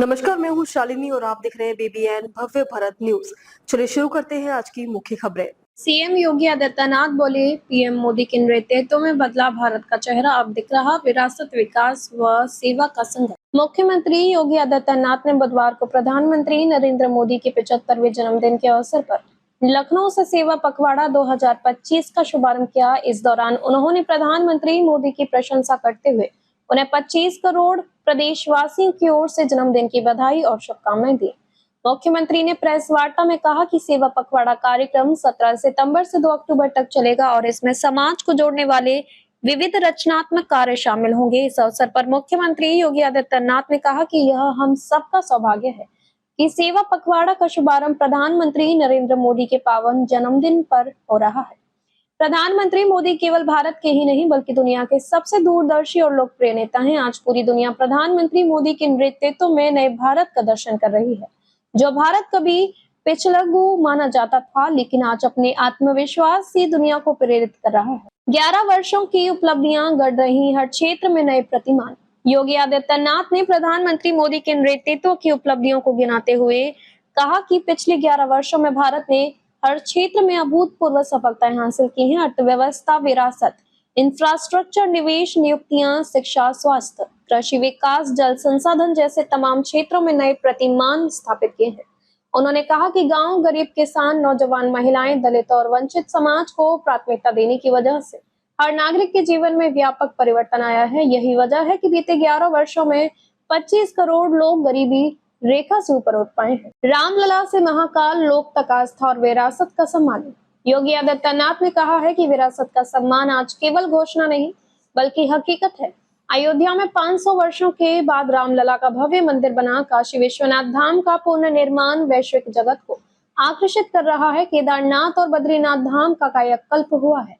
नमस्कार, मैं हूँ शालिनी और आप देख रहे हैं बीबीएन भव्य भारत न्यूज। चलिए शुरू करते हैं आज की मुख्य खबरें। सीएम योगी आदित्यनाथ बोले, पीएम मोदी के नेतृत्व में बदला भारत का चेहरा, अब दिख रहा विरासत, विकास व सेवा का संगम। मुख्यमंत्री योगी आदित्यनाथ ने बुधवार को प्रधानमंत्री नरेंद्र मोदी के 75वें जन्मदिन के अवसर पर लखनऊ से सेवा पखवाड़ा 2025 का शुभारंभ किया। इस दौरान उन्होंने प्रधानमंत्री मोदी की प्रशंसा करते हुए उन्हें 25 करोड़ प्रदेशवासियों की ओर से जन्मदिन की बधाई और शुभकामनाएं दी। मुख्यमंत्री ने प्रेस वार्ता में कहा कि सेवा पखवाड़ा कार्यक्रम 17 सितंबर से 2 अक्टूबर तक चलेगा और इसमें समाज को जोड़ने वाले विविध रचनात्मक कार्य शामिल होंगे। इस अवसर पर मुख्यमंत्री योगी आदित्यनाथ ने कहा कि यह हम सबका सौभाग्य है कि सेवा पखवाड़ा का शुभारंभ प्रधानमंत्री नरेंद्र मोदी के पावन जन्मदिन पर हो रहा है। प्रधानमंत्री मोदी केवल भारत के ही नहीं बल्कि दुनिया के सबसे दूरदर्शी और लोकप्रिय नेता हैं। आज पूरी दुनिया प्रधानमंत्री मोदी के नेतृत्व में नए भारत का दर्शन कर रही है। जो भारत कभी पिछड़ू माना जाता था, लेकिन आज अपने आत्मविश्वास से दुनिया को प्रेरित कर रहा है। 11 वर्षों की उपलब्धियां गढ़ रही, हर क्षेत्र में नए प्रतिमान। योगी आदित्यनाथ ने प्रधानमंत्री मोदी के नेतृत्व की उपलब्धियों को गिनाते हुए कहा कि पिछले 11 वर्षों में भारत ने हर क्षेत्र में अभूतपूर्व सफलताएं हासिल की हैं। अर्थव्यवस्था, विरासत, इंफ्रास्ट्रक्चर, निवेश, नियुक्तियां, शिक्षा, स्वास्थ्य, कृषि विकास, जल संसाधन जैसे तमाम क्षेत्रों में नए प्रतिमान स्थापित किए हैं। उन्होंने कहा कि गांव, गरीब किसान, नौजवान, महिलाएं, दलित और वंचित समाज को प्राथमिकता देने की वजह से हर नागरिक के जीवन में व्यापक परिवर्तन आया है। यही वजह है कि बीते 11 वर्षों में 25 करोड़ लोग गरीबी रेखा से ऊपर उठ पाए हैं। रामलला से महाकाल, लोक तक आस्था और विरासत का सम्मान। योगी आदित्यनाथ ने कहा है कि विरासत का सम्मान आज केवल घोषणा नहीं बल्कि हकीकत है। अयोध्या में 500 वर्षों के बाद रामलला का भव्य मंदिर बना। काशी विश्वनाथ धाम का पुनर्निर्माण वैश्विक जगत को आकर्षित कर रहा है। केदारनाथ और बद्रीनाथ धाम का कायाकल्प हुआ है।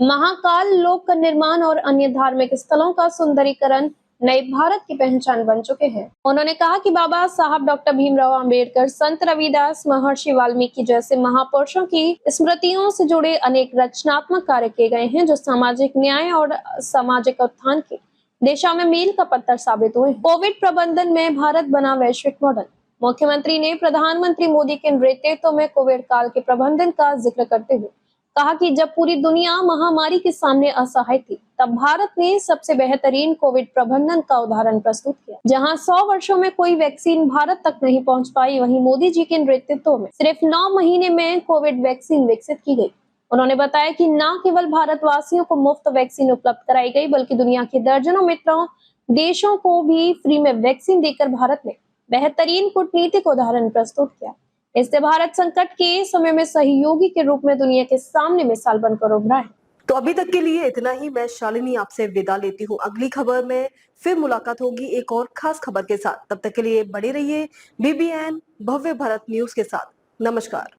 महाकाल लोक का निर्माण और अन्य धार्मिक स्थलों का सुंदरीकरण नए भारत की पहचान बन चुके हैं। उन्होंने कहा कि बाबा साहब डॉक्टर भीमराव अंबेडकर, संत रविदास, महर्षि वाल्मीकि जैसे महापुरुषों की स्मृतियों से जुड़े अनेक रचनात्मक कार्य किए गए हैं जो सामाजिक न्याय और सामाजिक उत्थान की दिशा में मील का पत्थर साबित हुए। कोविड प्रबंधन में भारत बना वैश्विक मॉडल। मुख्यमंत्री ने प्रधानमंत्री मोदी के नेतृत्व में कोविड काल के प्रबंधन का जिक्र करते हुए कहा कि जब पूरी दुनिया महामारी के सामने असहाय थी, तब भारत ने सबसे बेहतरीन कोविड प्रबंधन का उदाहरण प्रस्तुत किया। जहां 100 वर्षों में कोई वैक्सीन भारत तक नहीं पहुंच पाई, वहीं मोदी जी के नेतृत्व में सिर्फ 9 महीने में कोविड वैक्सीन विकसित की गई। उन्होंने बताया कि न केवल भारतवासियों को मुफ्त वैक्सीन उपलब्ध कराई गई, बल्कि दुनिया के दर्जनों मित्रों देशों को भी फ्री में वैक्सीन देकर भारत ने बेहतरीन कूटनीतिक उदाहरण प्रस्तुत किया। इससे भारत संकट के समय में सहयोगी के रूप में दुनिया के सामने मिसाल बनकर उभरा है। तो अभी तक के लिए इतना ही। मैं शालिनी आपसे विदा लेती हूँ। अगली खबर में फिर मुलाकात होगी एक और खास खबर के साथ। तब तक के लिए बने रहिए बीबीएन भव्य भारत न्यूज के साथ। नमस्कार।